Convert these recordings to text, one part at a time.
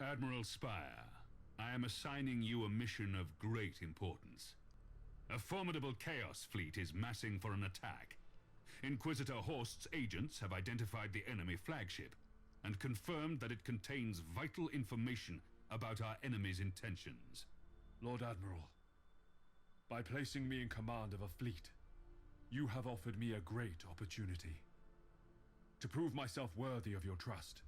Admiral Spire, I am assigning you a mission of great importance. A formidable Chaos fleet is massing for an attack. Inquisitor Horst's agents have identified the enemy flagship and confirmed that it contains vital information about our enemy's intentions. Lord Admiral, by placing me in command of a fleet, you have offered me a great opportunity. To prove myself worthy of your trust,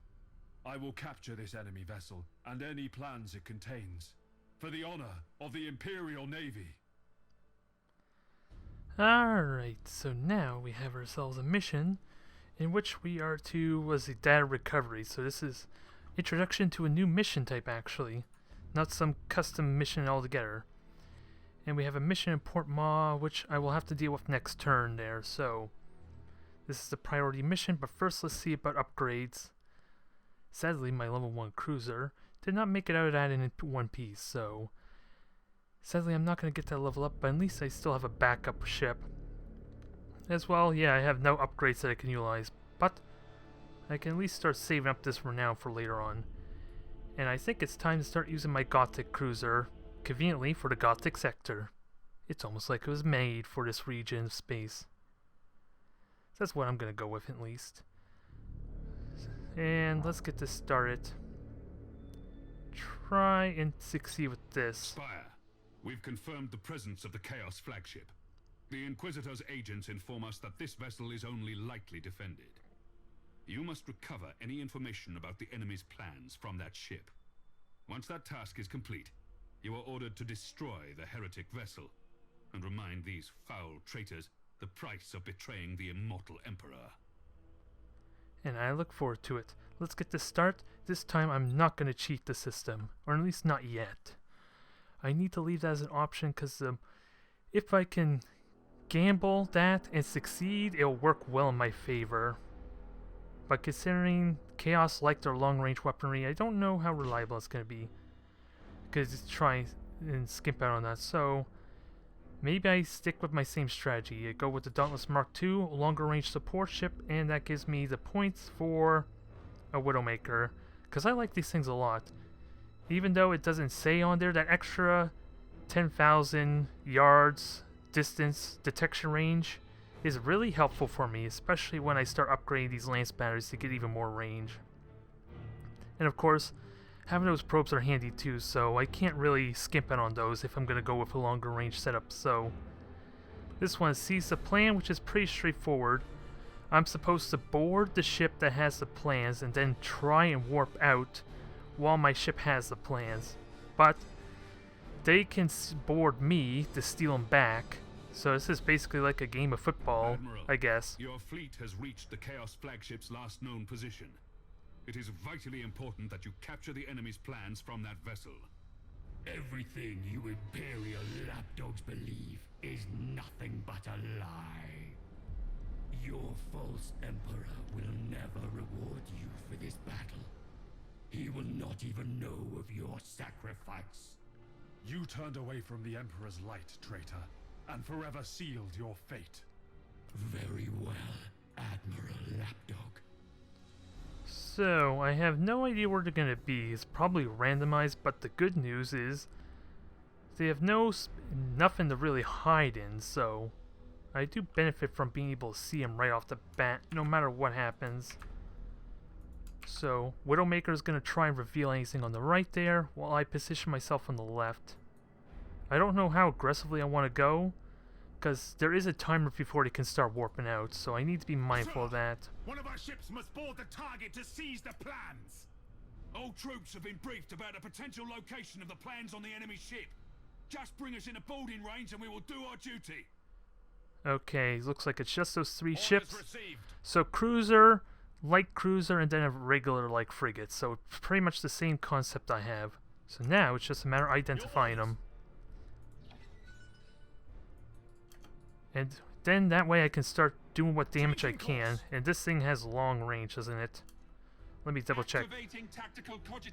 I will capture this enemy vessel and any plans it contains, for the honor of the Imperial Navy. Alright, so now we have ourselves a mission in which we are to, data recovery. So this is introduction to a new mission type actually, not some custom mission altogether. And we have a mission in Port Ma, which I will have to deal with next turn there, so this is the priority mission, but first let's see about upgrades. Sadly, my level 1 cruiser did not make it out of that in one piece, so sadly I'm not going to get that level up, but at least I still have a backup ship. As well, yeah, I have no upgrades that I can utilize, but I can at least start saving up this renown for later on. And I think it's time to start using my Gothic cruiser, conveniently for the Gothic sector. It's almost like it was made for this region of space. So that's what I'm going to go with at least. And let's get this started. Try and succeed with this. Spire, we've confirmed the presence of the Chaos flagship. The Inquisitor's agents inform us that this vessel is only lightly defended. You must recover any information about the enemy's plans from that ship. Once that task is complete, you are ordered to destroy the heretic vessel and remind these foul traitors the price of betraying the immortal Emperor. And I look forward to it. Let's get this start. This time I'm not going to cheat the system, or at least not yet. I need to leave that as an option because if I can gamble that and succeed, it'll work well in my favor. But considering Chaos like their long-range weaponry, I don't know how reliable it's going to be. Because it's try and skimp out on that. So maybe I stick with my same strategy. I go with the Dauntless Mark II, a longer range support ship, and that gives me the points for a Widowmaker. Because I like these things a lot. Even though it doesn't say on there, that extra 10,000 yards distance detection range is really helpful for me, especially when I start upgrading these lance batteries to get even more range. And of course, having those probes are handy too, so I can't really skimp out on those if I'm going to go with a longer range setup. So this one sees the plan, which is pretty straightforward. I'm supposed to board the ship that has the plans and then try and warp out while my ship has the plans. But they can board me to steal them back. So this is basically like a game of football, Admiral, I guess. Your fleet has reached the Chaos flagship's last known position. It is vitally important that you capture the enemy's plans from that vessel. Everything you Imperial lapdogs believe is nothing but a lie. Your false Emperor will never reward you for this battle. He will not even know of your sacrifice. You turned away from the Emperor's light, traitor, and forever sealed your fate. Very well, Admiral Lapdog. So, I have no idea where they're going to be. It's probably randomized, but the good news is they have nothing to really hide in, so I do benefit from being able to see them right off the bat, no matter what happens. So, Widowmaker is going to try and reveal anything on the right there, while I position myself on the left. I don't know how aggressively I want to go, because there is a timer before they can start warping out, so I need to be mindful of that. One of our ships must board the target to seize the plans. All troops have been briefed about a potential location of the plans on the enemy ship. Just bring us in a boarding range and we will do our duty. Okay, looks like it's just those three Orders ships. received. So cruiser, light cruiser, and then a regular like frigate. So pretty much the same concept I have. So now it's just a matter of identifying them. And then that way I can start doing what damage I can. And this thing has long range, doesn't it? Let me double check.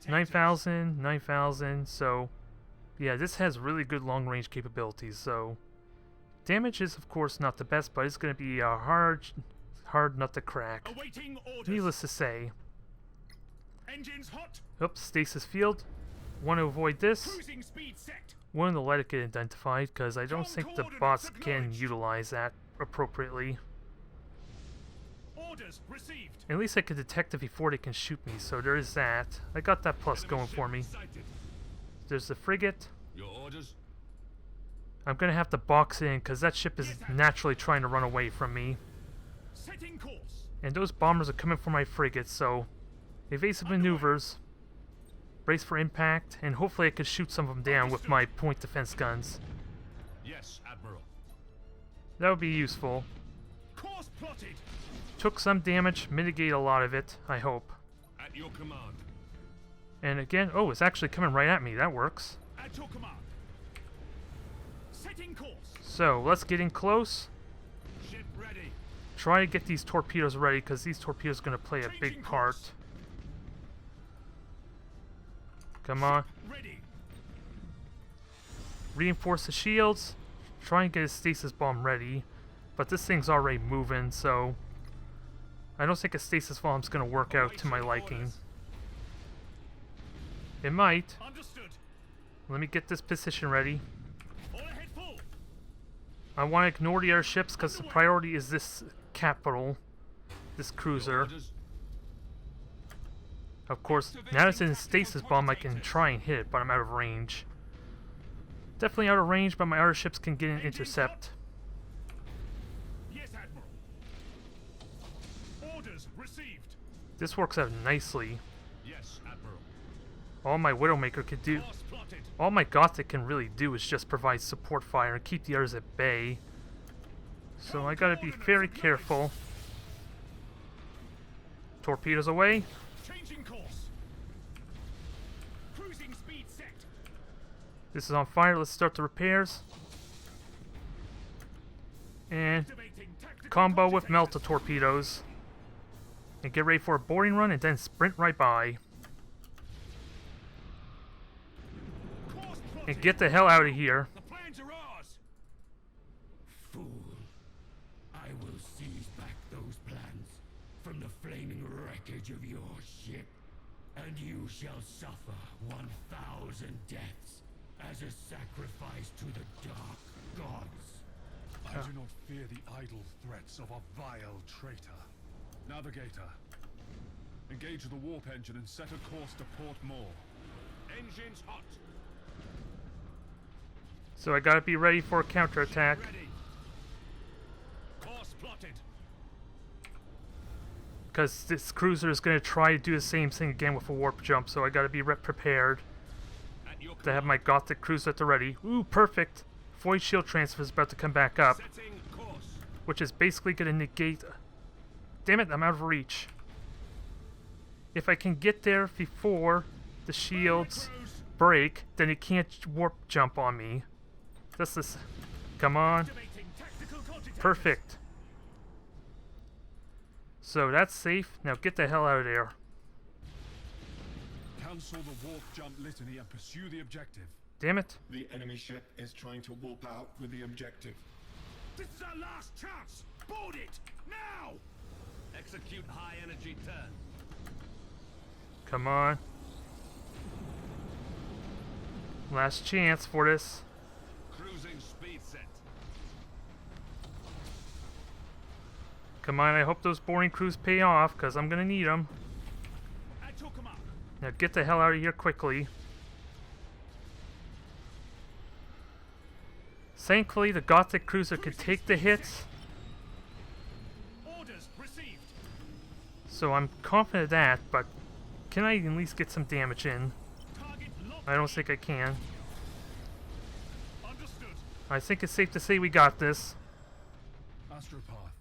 9,000, 9,000. So yeah, this has really good long range capabilities. So damage is of course not the best, but it's going to be a hard nut to crack. Awaiting orders. Needless to say. Engines hot. Oops, stasis field. Want to avoid this. Cruising speed set. Want to let it get identified, because I don't think the bots can utilize that appropriately. Orders received. At least I can detect it before they can shoot me, so there is that. I got that plus going for me. There's the frigate. Your orders? I'm gonna have to box in, because that ship is naturally trying to run away from me. Setting course. And those bombers are coming for my frigate, so evasive maneuvers, brace for impact, and hopefully I can shoot some of them down with my point defense guns. Yes, Admiral. That would be useful. Course plotted. Took some damage, mitigate a lot of it, I hope. At your command. And again, oh, it's actually coming right at me. That works. At your command. Setting course. So, let's get in close. Ship ready. Try to get these torpedoes ready, because these torpedoes are going to play a big part. Come on. Ready. Reinforce the shields. Try and get a stasis bomb ready. But this thing's already moving, so I don't think a stasis bomb's going to work out to my liking. It might. Understood. Let me get this position ready. All ahead full. I want to ignore the airships because the priority is this capital, this Your cruiser. orders? Of course, now that it's in stasis bomb, I can try and hit it, but I'm out of range. Definitely out of range, but my other ships can get an intercept. Yes, Admiral. Orders received. This works out nicely. Yes, Admiral. All my Widowmaker could do, Course plotted. all my Gothic can really do is just provide support fire and keep the others at bay. So I gotta be very careful. Torpedoes away. Changing course. Cruising speed set. This is on fire. Let's start the repairs. And Activating tactical combo with coordinates. Melta torpedoes. And get ready for a boarding run and then sprint right by. Course plotted. And get the hell out of here. The plans are ours. Fool. I will seize back those plans from the flaming wreckage of your ship, and you shall suffer 1,000 deaths as a sacrifice to the dark gods. I do not fear the idle threats of a vile traitor. Navigator, engage the warp engine and set a course to Port Moore. Engines hot. So I gotta be ready for a counterattack. Ready. Course plotted. Because this cruiser is gonna try to do the same thing again with a warp jump, so I gotta be prepared At your to have command. my Gothic cruiser at the ready. Ooh, perfect! Void shield transfer is about to come back up, Setting course. which is basically gonna negate... Damn it, I'm out of reach. If I can get there before the shields break, then it can't warp jump on me. That's this. Come on. Activating tactical coordinates. Perfect. So that's safe. Now get the hell out of there. Cancel the warp jump litany and pursue the objective. Damn it. The enemy ship is trying to warp out with the objective. This is our last chance. Board it now. Execute high energy turn. Come on. Last chance for this. Cruising speed set. Come on, I hope those boring crews pay off, because I'm going to need them. At your command. Now get the hell out of here quickly. Thankfully, the Gothic cruiser could take the hits, Orders received. so I'm confident of that, but can I at least get some damage in? Target locked. I don't think I can. Understood. I think it's safe to say we got this. Astropath,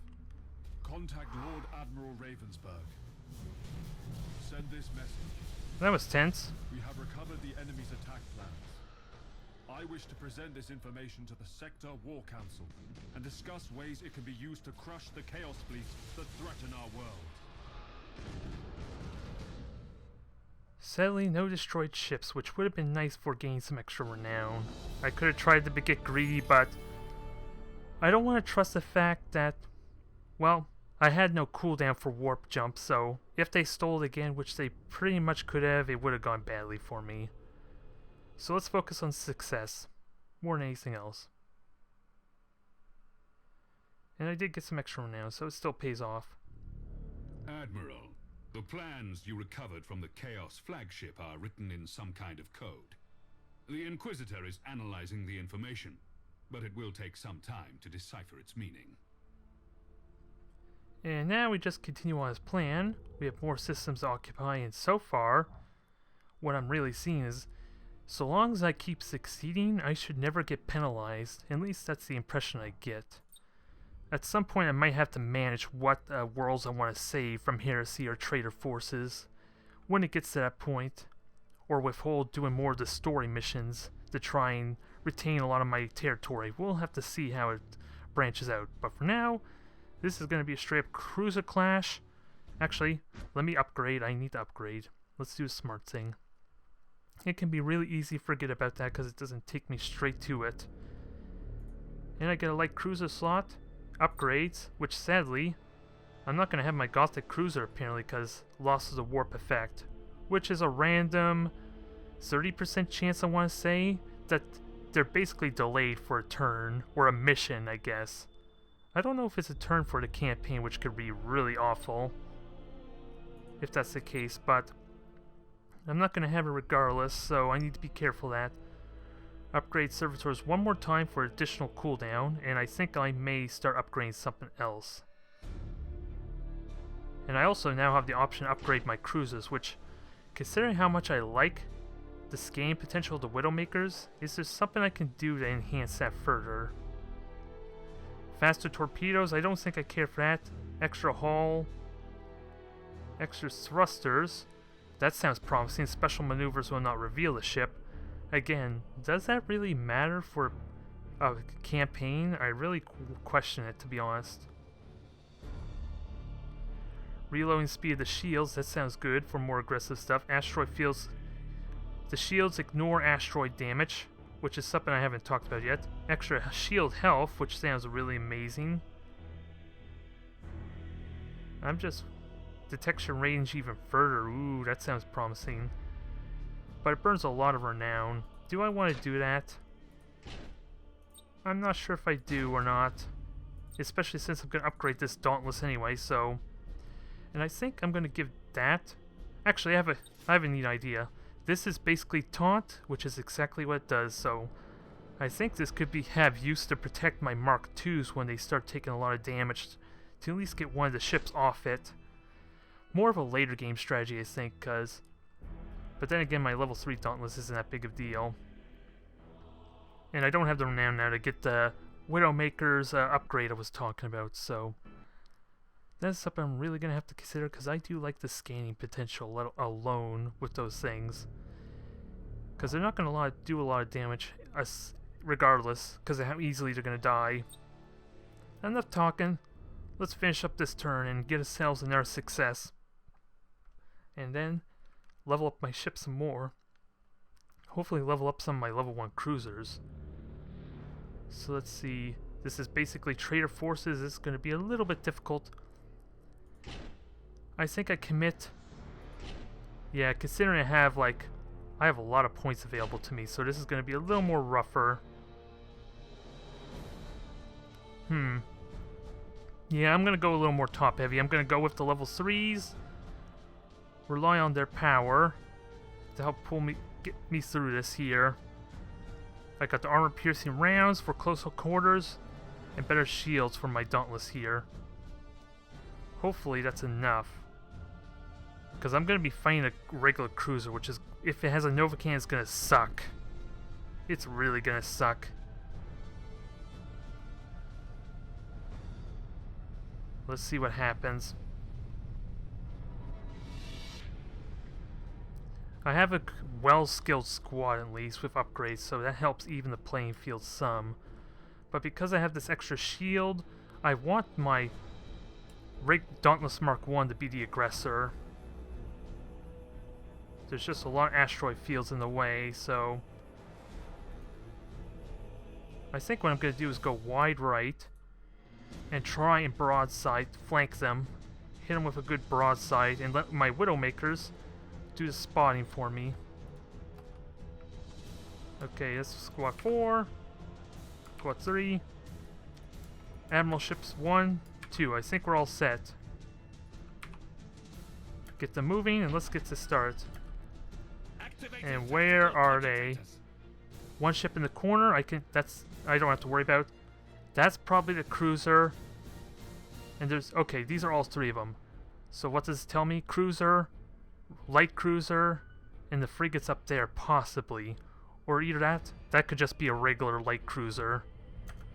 contact Lord Admiral Ravensburg. Send this message. That was tense. We have recovered the enemy's attack plans. I wish to present this information to the Sector War Council and discuss ways it can be used to crush the Chaos fleets that threaten our world. Sadly, no destroyed ships, which would have been nice for gaining some extra renown. I could have tried to get greedy, but I don't want to trust the fact that, well, I had no cooldown for warp jump, so if they stole it again, which they pretty much could have, it would have gone badly for me. So let's focus on success, more than anything else. And I did get some extra renown, so it still pays off. Admiral, the plans you recovered from the Chaos flagship are written in some kind of code. The Inquisitor is analyzing the information, but it will take some time to decipher its meaning. And now we just continue on his plan. We have more systems to occupy, and so far, what I'm really seeing is, so long as I keep succeeding, I should never get penalized. At least that's the impression I get. At some point I might have to manage what worlds I want to save from heresy or traitor forces, when it gets to that point, or withhold doing more of the story missions to try and retain a lot of my territory. We'll have to see how it branches out, but for now, this is going to be a straight up cruiser clash. Actually, let me upgrade. I need to upgrade. Let's do a smart thing. It can be really easy to forget about that because it doesn't take me straight to it. And I get a light cruiser slot, upgrades, which sadly, I'm not going to have my Gothic cruiser apparently because loss of the warp effect, which is a random 30% chance I want to say that they're basically delayed for a turn, or a mission I guess. I don't know if it's a turn for the campaign, which could be really awful if that's the case, but I'm not going to have it regardless, so I need to be careful of that. Upgrade servitors one more time for additional cooldown, and I think I may start upgrading something else. And I also now have the option to upgrade my cruisers, which, considering how much I like the scanning potential of the Widowmakers, is there something I can do to enhance that further? Faster torpedoes, I don't think I care for that. Extra hull. Extra thrusters. That sounds promising. Special maneuvers will not reveal the ship. Again, does that really matter for a campaign? I really question it, to be honest. Reloading speed of the shields, that sounds good for more aggressive stuff. Asteroid fields. The shields ignore asteroid damage, which is something I haven't talked about yet. Extra shield health, which sounds really amazing. I'm just... Detection range even further. Ooh, that sounds promising. But it burns a lot of renown. Do I want to do that? I'm not sure if I do or not. Especially since I'm going to upgrade this Dauntless anyway, so... And I think I'm going to give that... Actually, I have a neat idea. This is basically taunt, which is exactly what it does, so... I think this could have use to protect my Mark IIs when they start taking a lot of damage, to at least get one of the ships off it. More of a later game strategy, I think, because... But then again, my level 3 Dauntless isn't that big of a deal. And I don't have the renown now to get the Widowmaker's upgrade I was talking about, so... That's something I'm really going to have to consider, because I do like the scanning potential alone with those things. Because they're not going to do a lot of damage, regardless, because of how easily they're going to die. Enough talking. Let's finish up this turn and get ourselves another success. And then level up my ship some more. Hopefully level up some of my level 1 cruisers. So let's see. This is basically traitor forces. This is going to be a little bit difficult. I think I commit. Yeah, considering I have a lot of points available to me, so this is going to be a little more rougher. Yeah, I'm going to go a little more top heavy. I'm going to go with the level 3s. Rely on their power to help get me through this here. I got the armor piercing rounds for close quarters and better shields for my Dauntless here. Hopefully that's enough. Because I'm going to be fighting a regular cruiser, which is, if it has a Nova Cannon, it's going to suck. It's really going to suck. Let's see what happens. I have a well-skilled squad at least with upgrades, so that helps even the playing field some. But because I have this extra shield, I want my Dauntless Mark I to be the aggressor. There's just a lot of asteroid fields in the way, so... I think what I'm going to do is go wide right, and try and broadside flank them. Hit them with a good broadside and let my Widowmakers do the spotting for me. Okay, that's squad 4. Squad 3. Admiral ships 1, 2. I think we're all set. Get them moving and let's get to start. And where are they? One ship in the corner. I don't have to worry about. That's probably the cruiser. And there's okay, these are all 3 of them. So what does it tell me? Cruiser, light cruiser, and the frigates up there possibly. Or either that could just be a regular light cruiser.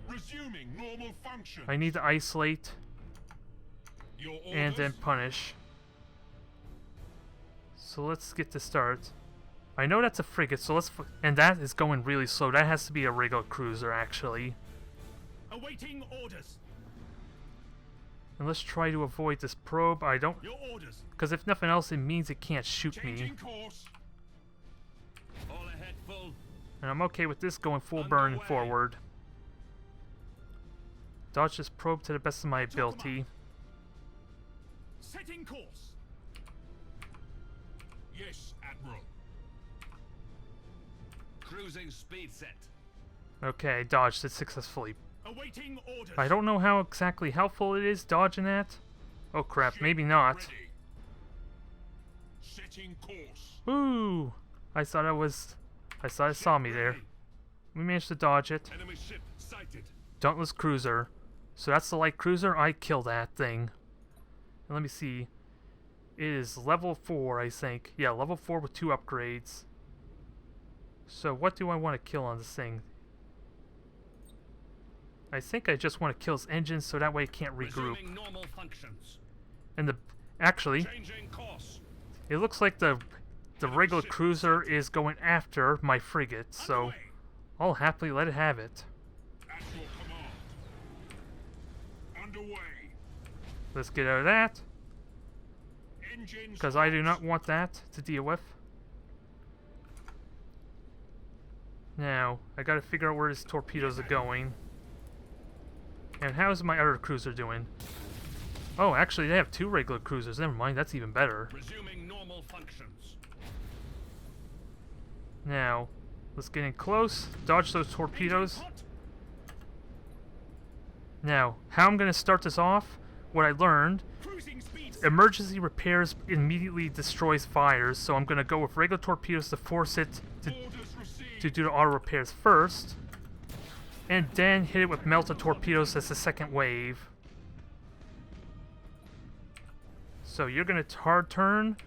Resuming normal function. I need to isolate Your and then orders? punish. So let's get to start. I know that's a frigate, so and that is going really slow. That has to be a regular cruiser, actually. Awaiting orders. And let's try to avoid this probe. I don't, Your orders. because if nothing else, it means it can't shoot me. Changing course. All ahead full. And I'm okay with this going full burn Underway. forward. Dodge this probe to the best of my ability. Setting course. Yes, Admiral. Cruising speed set. Okay, I dodged it successfully. Awaiting orders. I don't know how exactly helpful it is dodging that. Oh crap, maybe not. Ready. Setting course. Ooh! I thought it saw me there. We managed to dodge it. Enemy ship sighted. Dauntless cruiser. So that's the light cruiser. I kill that thing. And let me see. It is level 4, I think. Yeah, level 4 with 2 upgrades. So what do I want to kill on this thing? I think I just want to kill its engines so that way it can't regroup. Resuming normal functions. And actually, Changing course. it looks like the regular cruiser is going after my frigate, so Underway. I'll happily let it have it. At your command. Underway. Let's get out of that, Engines. because I do not want that to deal with. Now, I gotta figure out where his torpedoes are going. And how's my other cruiser doing? Oh, actually, they have 2 regular cruisers. Never mind, that's even better. Resuming normal functions. Now, let's get in close, dodge those torpedoes. Now, how I'm gonna start this off, what I learned, Cruising speed. emergency repairs immediately destroys fires, so I'm gonna go with regular torpedoes to force it Orders received. to do the auto repairs first, and then hit it with melted torpedoes as the second wave. So you're gonna hard turn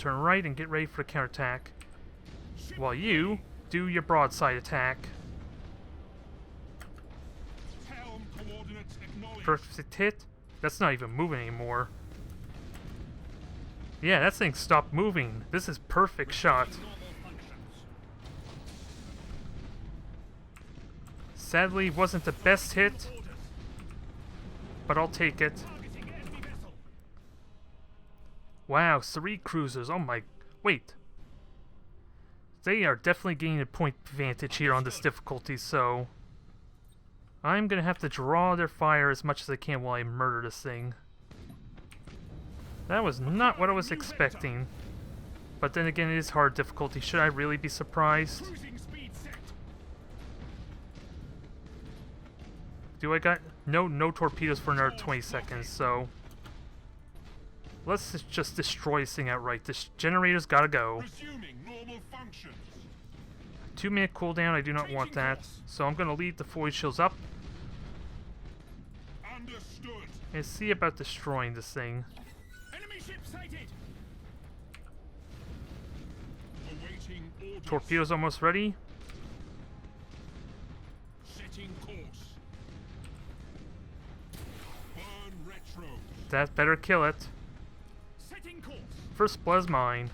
right and get ready for the counterattack, while you do your broadside attack. Helm coordinates acknowledged. Perfect hit. That's not even moving anymore. Yeah, that thing stopped moving. This is perfect shot. Normal functions. Sadly, wasn't the best hit, Orders. but I'll take it. Targeting enemy vessel. Wow, 3 cruisers. Oh my... Wait. They are definitely gaining a point advantage here on this difficulty, so... I'm gonna have to draw their fire as much as I can while I murder this thing. That was not what I was expecting. But then again, it is hard difficulty. Should I really be surprised? Cruising speed set. Do I got... No torpedoes for another 20 seconds, so... Let's just destroy this thing outright. This generator's gotta go. Resuming normal functions. 2-minute cooldown, I do not want that. So I'm gonna leave the void shields up Understood. and see about destroying this thing. Enemy ship sighted. Awaiting orders. Torpedoes almost ready. Setting course. Burn retro. That better kill it. Setting course. First blood is mine.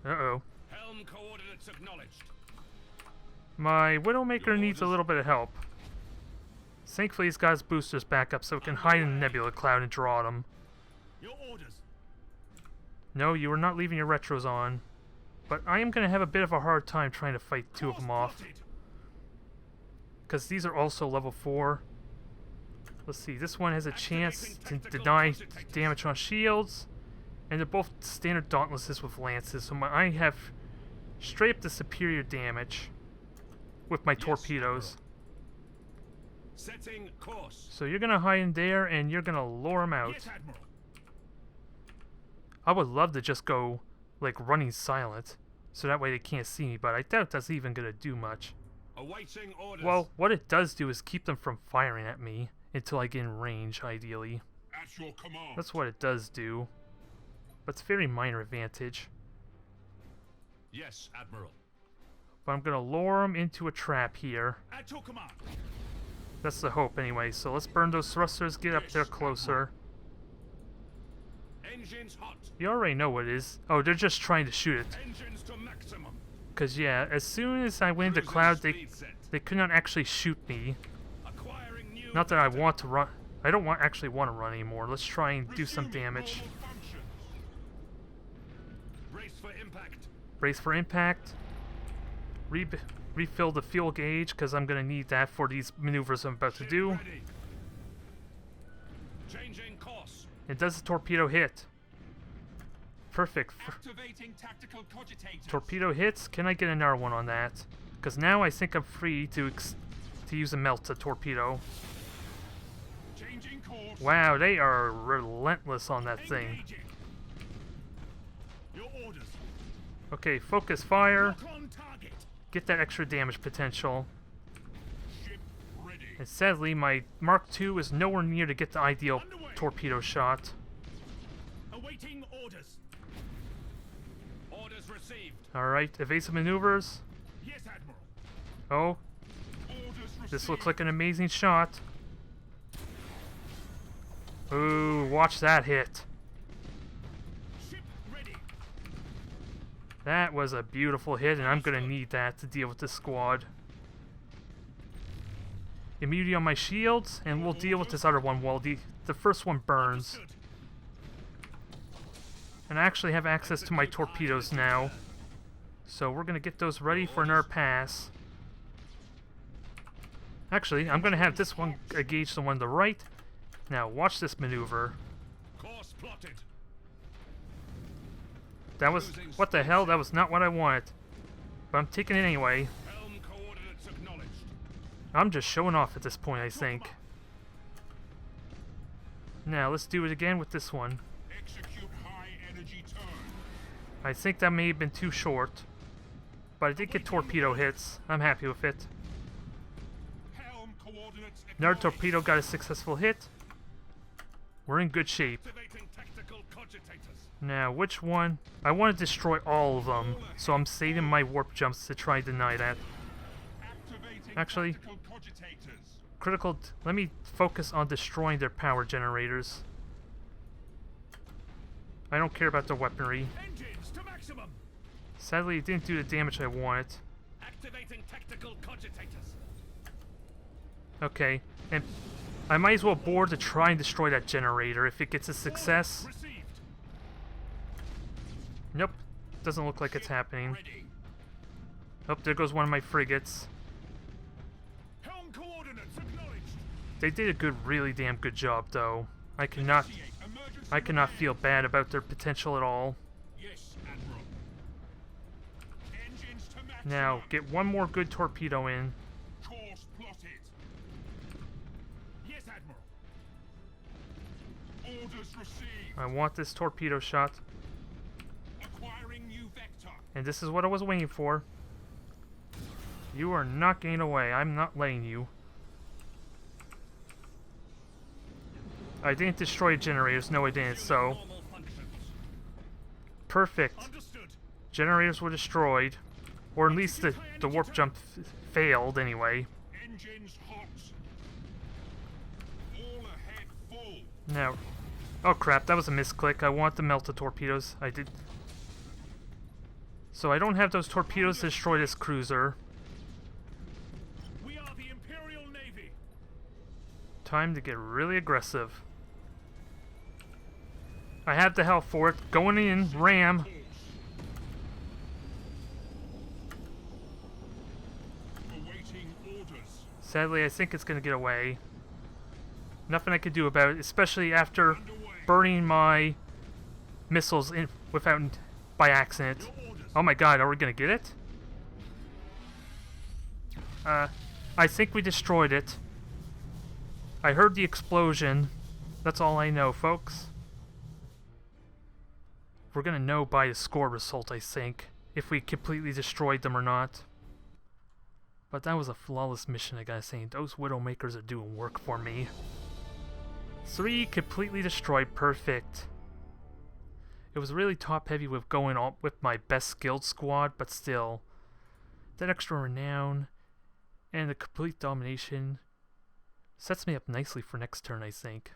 Uh-oh. Helm coordinates acknowledged. My Widowmaker needs a little bit of help. Thankfully, he's got his boosters back up so it can hide in the nebula cloud and draw them. Your orders. No, you are not leaving your retros on. But I am going to have a bit of a hard time trying to fight 2 of them off. Plotted. because these are also level 4. Let's see, this one has a chance to deny damage on shields, and they're both standard dauntlesses with lances, so I have straight up the superior damage with my torpedoes. Setting course. So you're gonna hide in there and you're gonna lure them out. Yes, Admiral. I would love to just go like running silent, so that way they can't see me, but I doubt that's even gonna do much. Awaiting orders. Well, what it does do is keep them from firing at me until I get in range, ideally. At your command. That's what it does do. But it's a very minor advantage. Yes, Admiral. But I'm gonna lure them into a trap here. At your command. That's the hope anyway, so let's burn those thrusters, get up there closer. Engines hot. You already know what it is. Oh, they're just trying to shoot it. Engines to maximum. Because yeah, as soon as I went into cloud, they could not actually shoot me. Acquiring new Not that I want to run. I don't actually want to run anymore. Let's try and do some Resuming damage. normal functions. Brace for impact. Brace for impact. Refill the fuel gauge, because I'm going to need that for these maneuvers I'm about to Ship do. ready. Changing course. And does the torpedo hit? Perfect. Activating tactical cogitators. Torpedo hits. Can I get another one on that? Because now I think I'm free to use a melta torpedo. Changing course. Wow, they are relentless on that thing. Engaging. Your orders. Okay, focus fire. Lock on target. Get that extra damage potential. Ship ready. And sadly, my Mark II is nowhere near to get the ideal Underway. torpedo shot. Awaiting orders. Orders received. Alright, evasive maneuvers. Yes, Admiral. Oh, Orders received. this looks like an amazing shot. Ooh, watch that hit. Ship ready. That was a beautiful hit, and I'm gonna need that to deal with this squad. Immunity on my shields, and we'll deal with this other one while the first one burns. Understood. And I actually have access to my torpedoes now. So we're gonna get those ready for another pass. Actually, I'm gonna have this one engage the one to the right. Now watch this maneuver. Course plotted. That was, what the hell, that was not what I wanted. But I'm taking it anyway. Helm coordinates acknowledged. I'm just showing off at this point, I think. Now, let's do it again with this one. Execute high energy turn. I think that may have been too short. But I did get torpedo hits. I'm happy with it. Helm coordinates Another acknowledged. torpedo got a successful hit. We're in good shape. Activating tactical cogitators. Now, which one? I want to destroy all of them, so I'm saving my warp jumps to try and deny that. Activating Actually, tactical cogitators. critical. Let me focus on destroying their power generators. I don't care about the weaponry. Engines to maximum. Sadly, it didn't do the damage I wanted. Activating tactical cogitators. Okay, and I might as well board to try and destroy that generator if it gets a success. Orders received. Nope, doesn't look like it's Ship happening. ready. Oh, there goes one of my frigates. Helm coordinates acknowledged. They did a really damn good job, though. I cannot Initiate emergency feel repair. bad about their potential at all. Yes, Admiral. Engines to maximum. Now, get one more good torpedo in. Course plotted. Yes, Admiral. Orders received. I want this torpedo shot, Acquiring new vector. and this is what I was waiting for. You are not getting away. I'm not letting you. I didn't destroy generators. No, I didn't. So, Normal functions. perfect. Understood. Generators were destroyed. Or at least the warp jump failed, anyway. Engines hot. All ahead full. Now, oh crap, that was a misclick. I want the melta torpedoes. I did. So I don't have those torpedoes to destroy this cruiser. We are the Imperial Navy. Time to get really aggressive. I have the health for it. Going in, ram. Awaiting Sadly, I think it's gonna get away. Nothing I could do about it, especially after burning my missiles in by accident. Oh my god, are we gonna get it? I think we destroyed it. I heard the explosion. That's all I know, folks. We're gonna know by the score result, I think, if we completely destroyed them or not. But that was a flawless mission, I gotta say. Those Widowmakers are doing work for me. 3 completely destroyed, perfect. It was really top heavy with going on with my best skilled squad, but still. That extra renown and the complete domination sets me up nicely for next turn, I think.